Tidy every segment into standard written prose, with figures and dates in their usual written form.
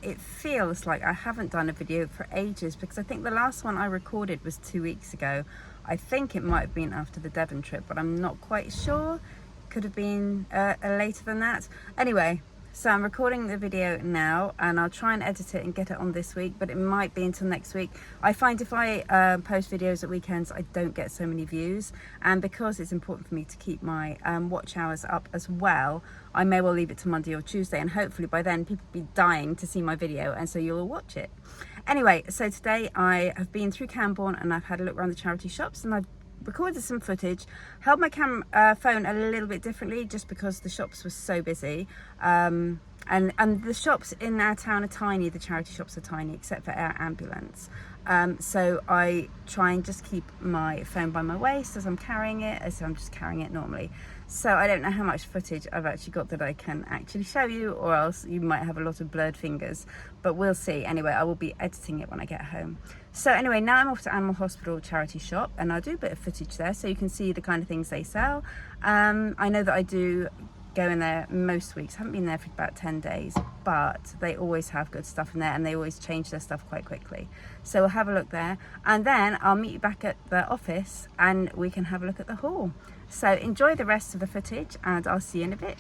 It feels like I haven't done a video for ages because I think the last one I recorded was 2 weeks ago. I think it might have been after the Devon trip, but I'm not quite sure. Could have been later than that. Anyway, so I'm recording the video now and I'll try and edit it and get it on this week, but it might be until next week. I find if I post videos at weekends, I don't get so many views, and because it's important for me to keep my watch hours up as well, I may well leave it to Monday or Tuesday, and hopefully by then people will be dying to see my video, and so you'll all watch it. Anyway, so today I have been through Camborne and I've had a look around the charity shops, and I've recorded some footage, held my phone a little bit differently just because the shops were so busy, and the shops in our town are tiny. The charity shops are tiny except for our ambulance, so I try and just keep my phone by my waist as I'm carrying it, as I'm just carrying it normally. So I don't know how much footage I've actually got that I can actually show you, or else you might have a lot of blurred fingers, but we'll see. Anyway, I will be editing it when I get home. So anyway, now I'm off to Animal Hospital Charity Shop and I'll do a bit of footage there so you can see the kind of things they sell. I know that I do go in there most weeks. I haven't been there for about 10 days, but they always have good stuff in there and they always change their stuff quite quickly. So we'll have a look there, and then I'll meet you back at the office and we can have a look at the haul. So enjoy the rest of the footage and I'll see you in a bit.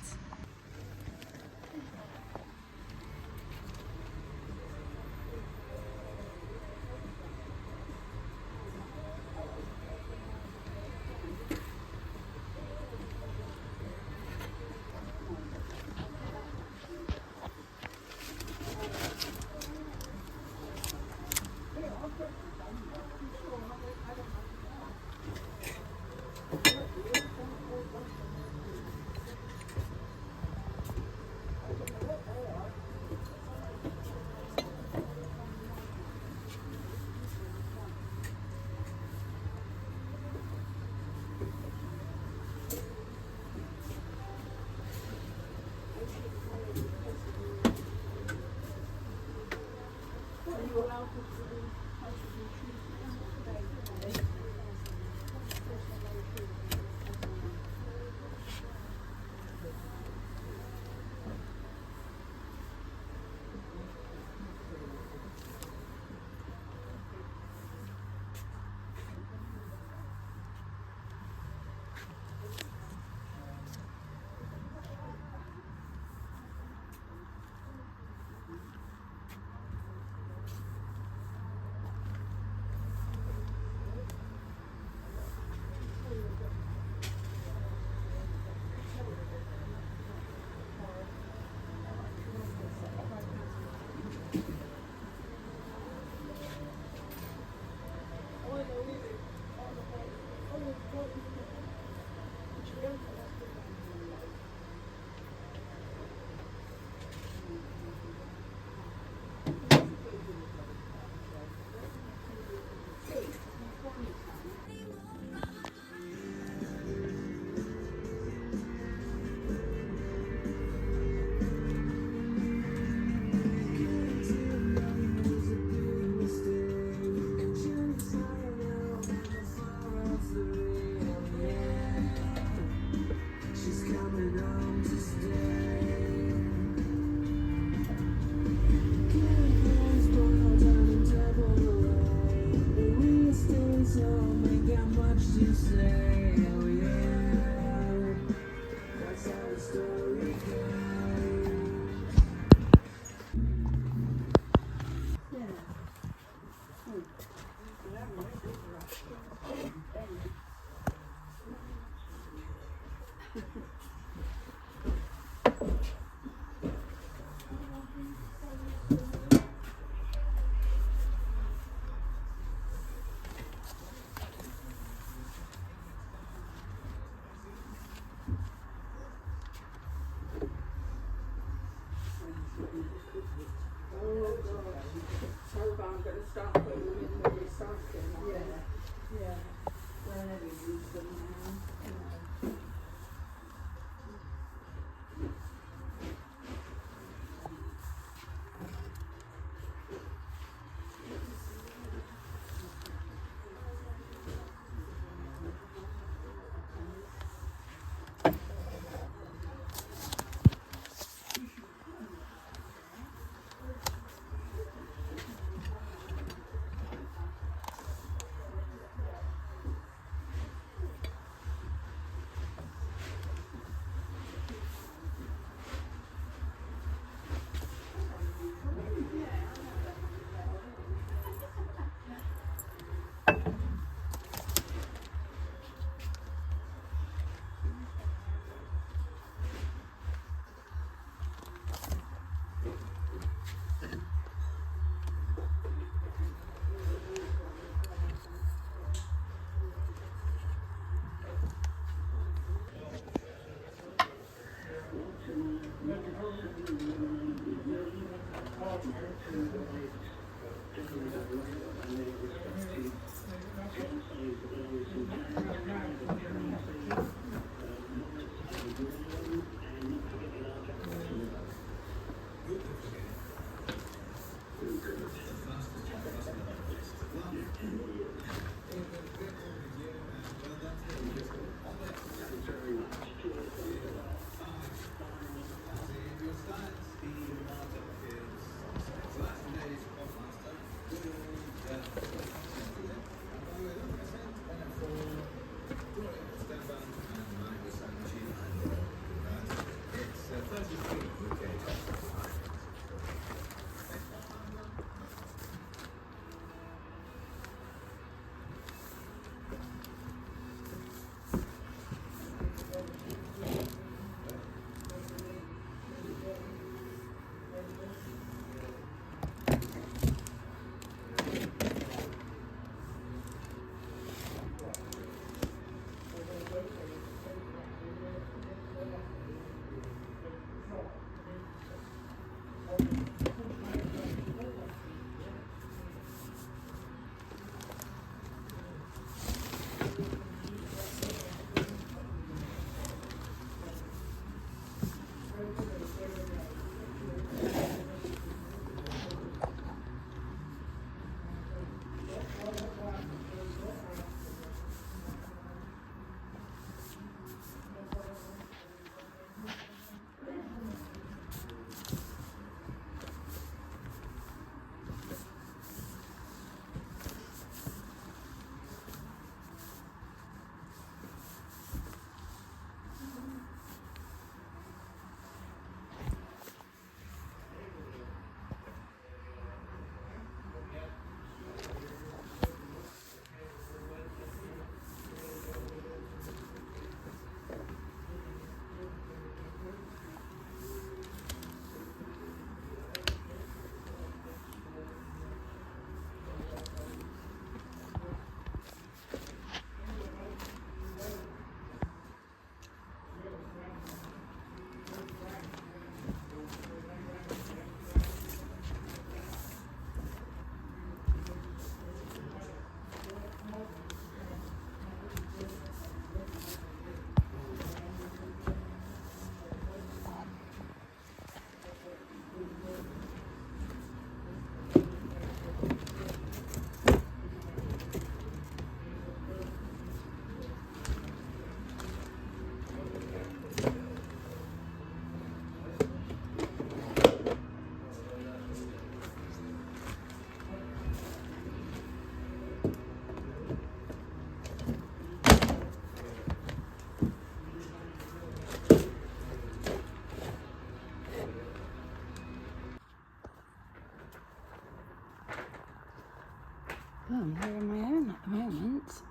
Well, I'm here on my own at the moment.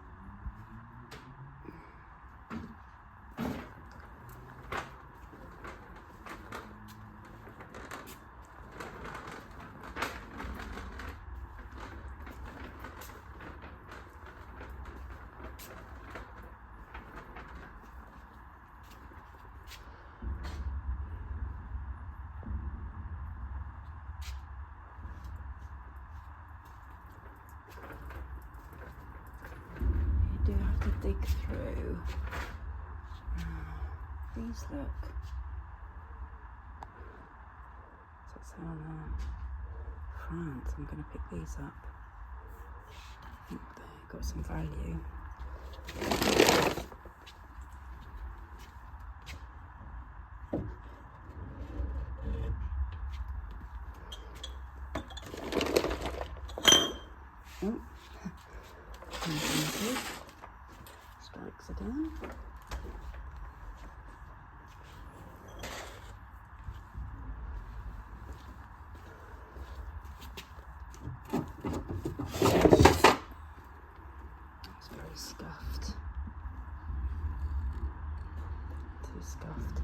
Do have to dig through. These look. What's that on France? I'm going to pick these up. I think they've got some value. Oh. Strikes again. It's very scuffed. Too scuffed.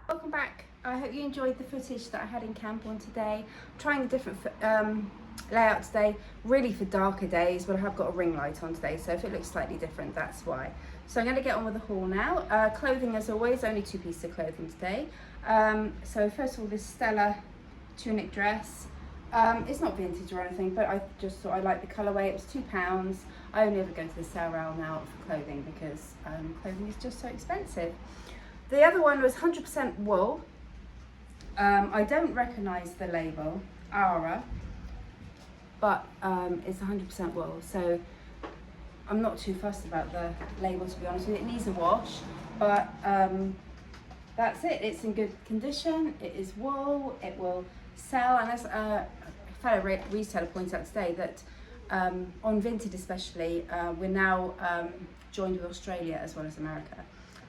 Welcome back. I hope you enjoyed the footage that I had in Camborne today. I'm trying a different layout today, really for darker days, but I have got a ring light on today, so if it looks slightly different, that's why. So I'm going to get on with the haul now. Clothing as always, only 2 pieces of clothing today. So first of all, this Stella tunic dress. It's not vintage or anything, but I just thought I liked the colourway. It was £2. I only ever go to the sale aisle now for clothing because clothing is just so expensive. The other one was 100% wool. I don't recognise the label, Ara, but it's 100% wool, so I'm not too fussed about the label, to be honest with you. It needs a wash, but that's it. It's in good condition. It is wool. It will sell, and as a fellow reseller pointed out today, that on Vinted especially, we're now joined with Australia as well as America.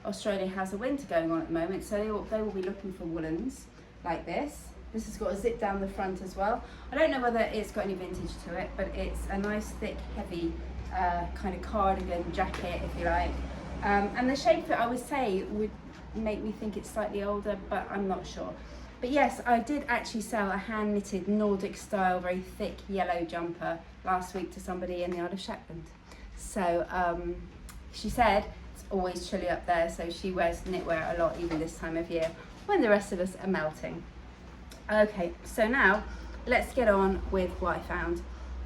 Australia has a winter going on at the moment, so they will be looking for woolens like this. This has got a zip down the front as well. I don't know whether it's got any vintage to it, but it's a nice thick heavy kind of cardigan jacket, if you like, and the shape fit I would say would make me think it's slightly older, but I'm not sure. But yes, I did actually sell a hand knitted Nordic style very thick yellow jumper last week to somebody in the Isle of Shetland. So she said it's always chilly up there, so she wears knitwear a lot even this time of year when the rest of us are melting. Okay, so now let's get on with what I found.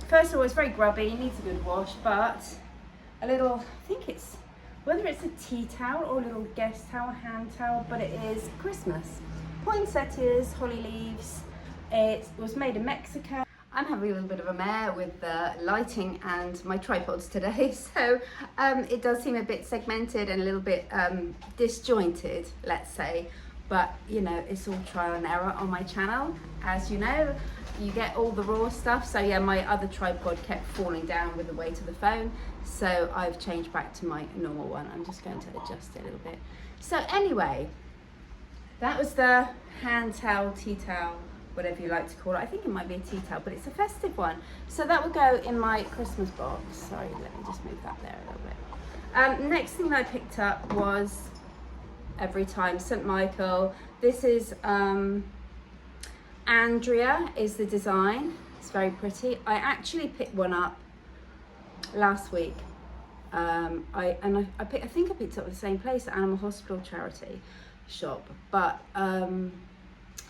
First of all, it's very grubby, needs a good wash, but a little, I think it's, whether it's a tea towel or a little guest towel, hand towel, but it is Christmas. Poinsettias, holly leaves. It was made in Mexico. I'm having a little bit of a mare with the lighting and my tripods today, so it does seem a bit segmented and a little bit disjointed, let's say. But you know, it's all trial and error on my channel. As you know, you get all the raw stuff. So yeah, my other tripod kept falling down with the weight of the phone, so I've changed back to my normal one. I'm just going to adjust it a little bit. So anyway, that was the hand towel, tea towel, whatever you like to call it. I think it might be a tea towel, but it's a festive one. So that will go in my Christmas box. Sorry, let me just move that there a little bit. Next thing I picked up was every time St. Michael. This is Andrea is the design. It's very pretty. I actually picked one up last week. I think I picked it up at the same place, at Animal Hospital Charity Shop, but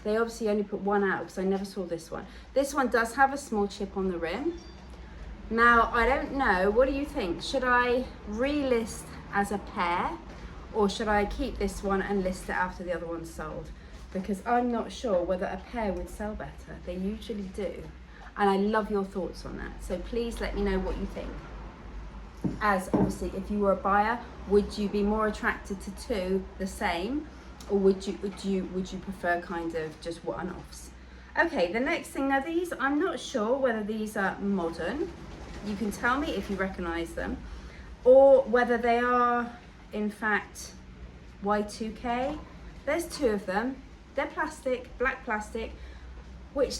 They obviously only put one out because I never saw this one. This one does have a small chip on the rim. Now, I don't know, what do you think? Should I relist as a pair, or should I keep this one and list it after the other one's sold? Because I'm not sure whether a pair would sell better. They usually do. And I love your thoughts on that. So please let me know what you think. As obviously, if you were a buyer, would you be more attracted to two the same, or would you prefer kind of just one-offs? Okay, the next thing, now these, I'm not sure whether these are modern. You can tell me if you recognize them, or whether they are in fact Y2K. There's two of them. They're plastic, black plastic, which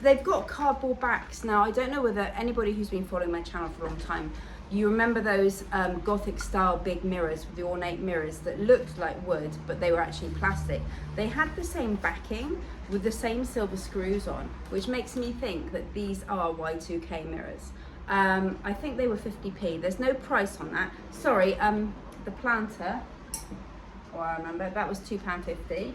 they've got cardboard backs. Now, I don't know whether anybody who's been following my channel for a long time, you remember those Gothic style big mirrors with the ornate mirrors that looked like wood, but they were actually plastic. They had the same backing with the same silver screws on, which makes me think that these are Y2K mirrors. I think they were 50p. There's no price on that. Sorry, the planter, oh, I remember, that was £2.50.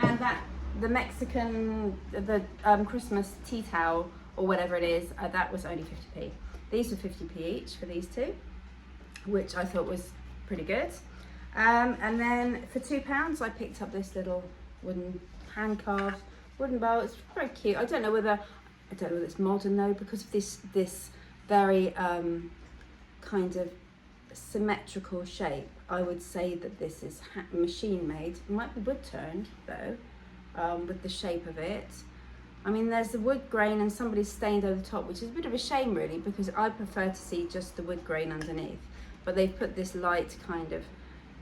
And that, the Mexican, the Christmas tea towel, or whatever it is, that was only 50p. These were 50p each for these two, which I thought was pretty good. And then for £2, I picked up this little wooden hand-carved wooden bowl. It's very cute. I don't know whether it's modern though, because of this very kind of symmetrical shape. I would say that this is machine made. It might be wood turned though, with the shape of it. I mean, there's the wood grain and somebody's stained over the top, which is a bit of a shame really, because I prefer to see just the wood grain underneath. But they've put this light kind of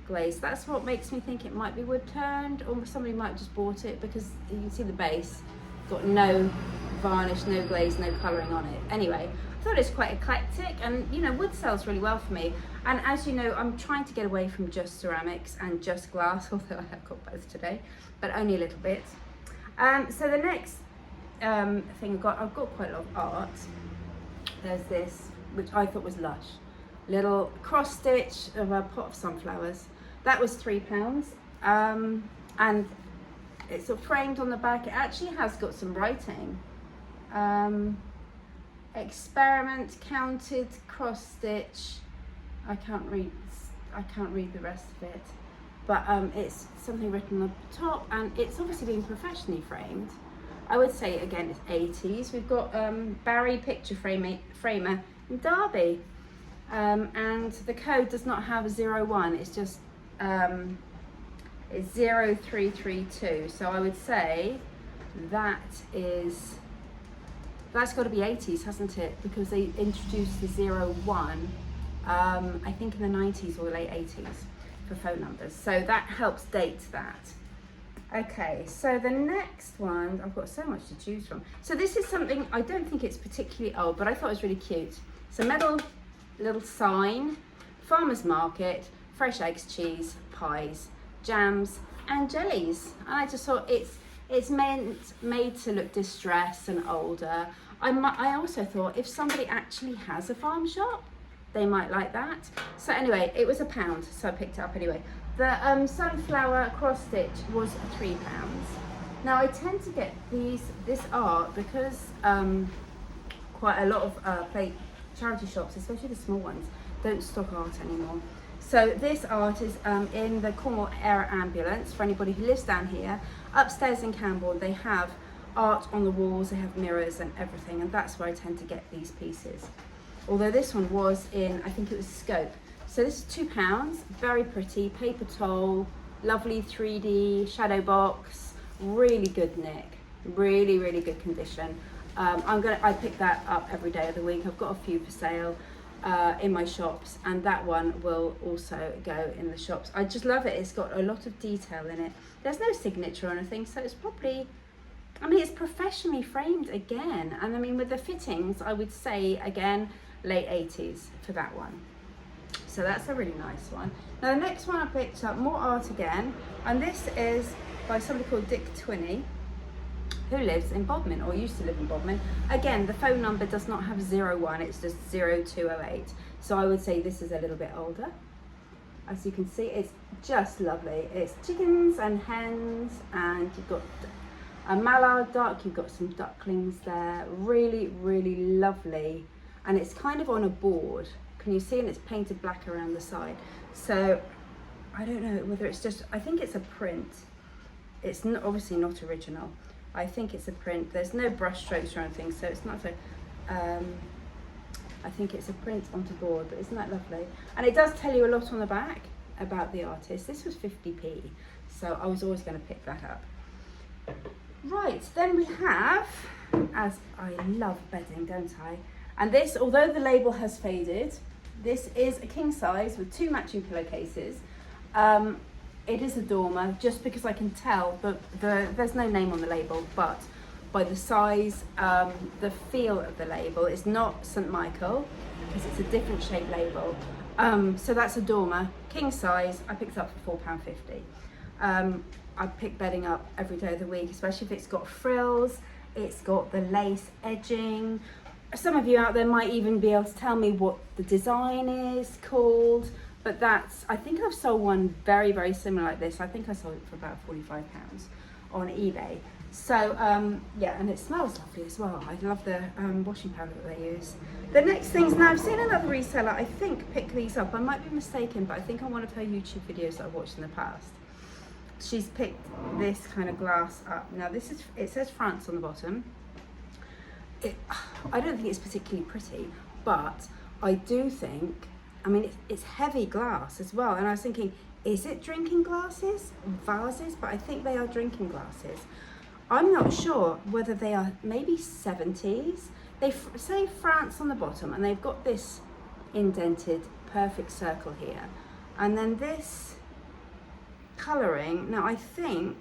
glaze. That's what makes me think it might be wood turned, or somebody might have just bought it, because you can see the base got no varnish, no glaze, no colouring on it. Anyway, I thought it's quite eclectic, and you know, wood sells really well for me. And as you know, I'm trying to get away from just ceramics and just glass, although I have got both today, but only a little bit. So the next thing I've got quite a lot of art. There's this, which I thought was lush. Little cross stitch of a pot of sunflowers. That was £3. And it's sort of framed on the back. It actually has got some writing. Experiment, counted, cross stitch. I can't read the rest of it. But it's something written on the top, and it's obviously been professionally framed. I would say, again, it's 80s. We've got Barry Picture Framer in Derby. And the code does not have a 01, it's just it's 0332. So I would say that's got to be 80s, hasn't it? Because they introduced the 01, I think in the 90s or late 80s for phone numbers. So that helps date that. Okay, so the next one, I've got so much to choose from. So this is something, I don't think it's particularly old, but I thought it was really cute. It's a metal little sign, farmer's market, fresh eggs, cheese, pies, jams and jellies. And I just thought it's made to look distressed and older. I also thought if somebody actually has a farm shop, they might like that. So anyway, it was £1, so I picked it up anyway. The sunflower cross stitch was £3. Now I tend to get this art because quite a lot of charity shops, especially the small ones, don't stock art anymore. So this art is in the Cornwall Air Ambulance. For anybody who lives down here, upstairs in Camborne, they have art on the walls, they have mirrors and everything, and that's where I tend to get these pieces. Although this one was in, I think it was Scope. So this is £2, very pretty, paper towel, lovely 3D shadow box, really good nick, really, really good condition. I pick that up every day of the week. I've got a few for sale in my shops, and that one will also go in the shops. I just love it. It's got a lot of detail in it. There's no signature or anything, so it's probably, I mean, it's professionally framed again. And I mean, with the fittings, I would say, again, late 80s for that one. So that's a really nice one. Now the next one I picked up, more art again, and this is by somebody called Dick Twinney, who lives in Bodmin, or used to live in Bodmin. Again, the phone number does not have 01, it's just 0208. So I would say this is a little bit older. As you can see, it's just lovely. It's chickens and hens, and you've got A mallard duck, you've got some ducklings there, really, really lovely. And it's kind of on a board. Can you see? And it's painted black around the side. So I don't know whether it's just, I think it's a print. It's not, obviously not original. I think it's a print. There's no brush strokes or anything, so it's not so, I think it's a print onto board, but isn't that lovely? And it does tell you a lot on the back about the artist. This was 50p, so I was always going to pick that up. Right, then we have, as I love bedding, don't I? And this, although the label has faded, this is a king size with 2 matching pillowcases. It is a dormer, just because I can tell, but there's no name on the label, but by the size, the feel of the label, it's not St. Michael, because it's a different shaped label. So that's a dormer, king size. I picked it up for £4.50. I pick bedding up every day of the week, especially if it's got frills, it's got the lace edging. Some of you out there might even be able to tell me what the design is called, but that's, I think I've sold one very, very similar like this. I think I sold it for about £45 on eBay. So yeah, and it smells lovely as well. I love the washing powder that they use. The next things, now I've seen another reseller, I think, pick these up. I might be mistaken, but I think on one of her YouTube videos that I've watched in the past, she's picked this kind of glass up. Now this is, it says France on the bottom. I don't think it's particularly pretty, but I do think, I mean, it's heavy glass as well. And I was thinking, is it drinking glasses, vases? But I think they are drinking glasses. I'm not sure whether they are maybe 70s. They say France on the bottom, and they've got this indented perfect circle here. And then this colouring, now I think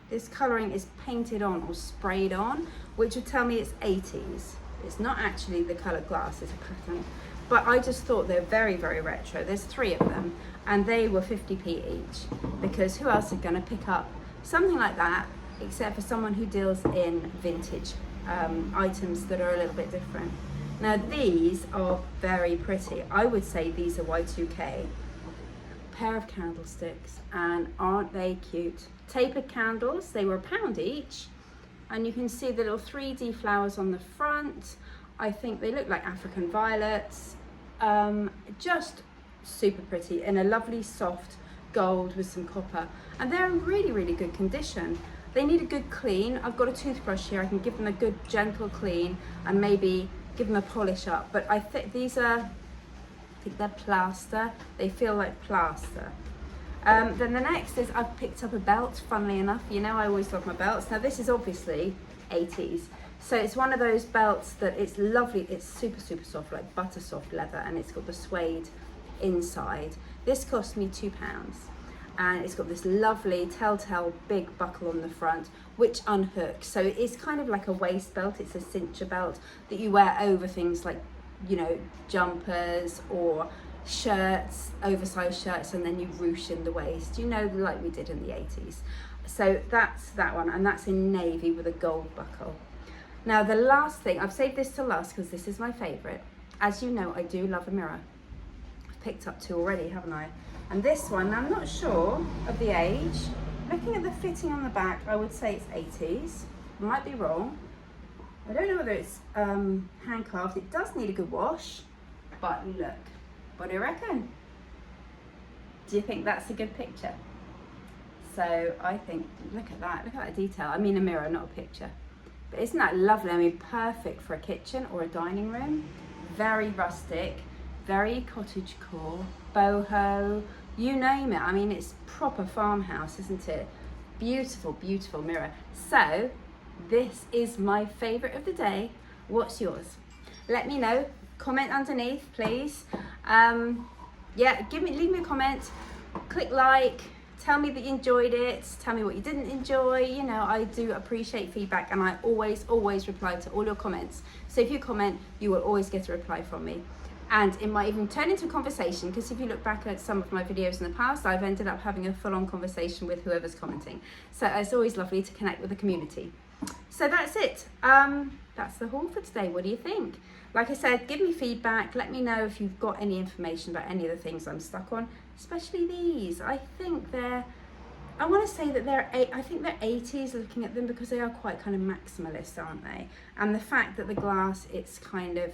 this colouring is painted on or sprayed on, which would tell me it's 80s. It's not actually the coloured glass, it's a pattern. But I just thought they're very, very retro. There's 3 of them, and they were 50p each, because who else is going to pick up something like that except for someone who deals in vintage items that are a little bit different. Now these are very pretty. I would say these are Y2K. Pair of candlesticks, and aren't they cute? Tapered candles, they were £1 each, and you can see the little 3D flowers on the front. I think they look like African violets. Just super pretty, in a lovely soft gold with some copper, and they're in really, really good condition. They need a good clean. I've got a toothbrush here. I can give them a good gentle clean and maybe give them a polish up. But I think these are, I think they're plaster. They feel like plaster. Then the next is I've picked up a belt, funnily enough. You know, I always love my belts. Now this is obviously 80s. So it's one of those belts that it's lovely. It's super, super soft, like butter soft leather, and it's got the suede inside. This cost me £2. And it's got this lovely telltale big buckle on the front, which unhooks. So it's kind of like a waist belt. It's a cincher belt that you wear over things like, you know, jumpers or shirts, oversized shirts, and then you ruche in the waist, you know, like we did in the 80s. So that's that one, and that's in navy with a gold buckle. Now the last thing, I've saved this to last because this is my favorite. As you know, I do love a mirror. I've picked up 2 already, haven't I? And this one, I'm not sure of the age. Looking at the fitting on the back, I would say it's 80s. I might be wrong. I don't know whether it's hand-carved. It does need a good wash, but look, what do you reckon? Do you think that's a good picture? So I think, look at that detail. I mean a mirror, not a picture. But isn't that lovely? I mean, perfect for a kitchen or a dining room. Very rustic, very cottagecore, boho, you name it. I mean, it's proper farmhouse, isn't it? Beautiful, beautiful mirror. So this is my favorite of the day. What's yours? Let me know. Comment underneath, please. Yeah, leave me a comment. Click like. Tell me that you enjoyed it. Tell me what you didn't enjoy. You know, I do appreciate feedback, and I always reply to all your comments. So if you comment, you will always get a reply from me. And it might even turn into a conversation, because if you look back at some of my videos in the past, I've ended up having a full-on conversation with whoever's commenting. So it's always lovely to connect with the community. So that's it. That's the haul for today. What do you think? Like I said, give me feedback. Let me know if you've got any information about any of the things I'm stuck on, especially these. I think they're I want to say that I think they're 80s looking at them, because they are quite kind of maximalist, aren't they? And the fact that the glass, it's kind of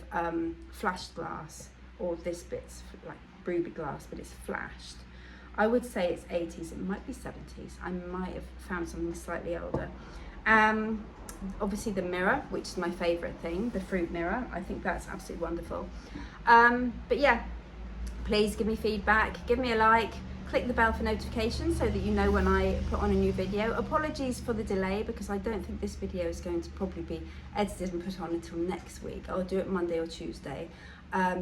flashed glass, or this bit's like ruby glass, but it's flashed. I would say it's 80s, it might be 70s. I might have found something slightly older. Obviously the mirror, which is my favourite thing, the fruit mirror. I think that's absolutely wonderful. But yeah, please give me feedback, give me a like, click the bell for notifications so that you know when I put on a new video. Apologies for the delay, because I don't think this video is going to probably be edited and put on until next week. I'll do it Monday or Tuesday,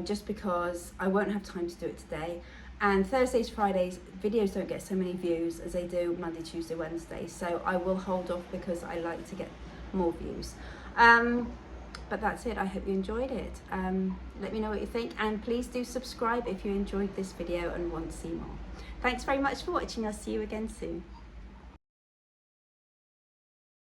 just because I won't have time to do it today. And Thursdays, Fridays, videos don't get so many views as they do Monday, Tuesday, Wednesday. So I will hold off because I like to get more views. But that's it. I hope you enjoyed it. Let me know what you think, and please do subscribe if you enjoyed this video and want to see more. Thanks very much for watching. I'll see you again soon.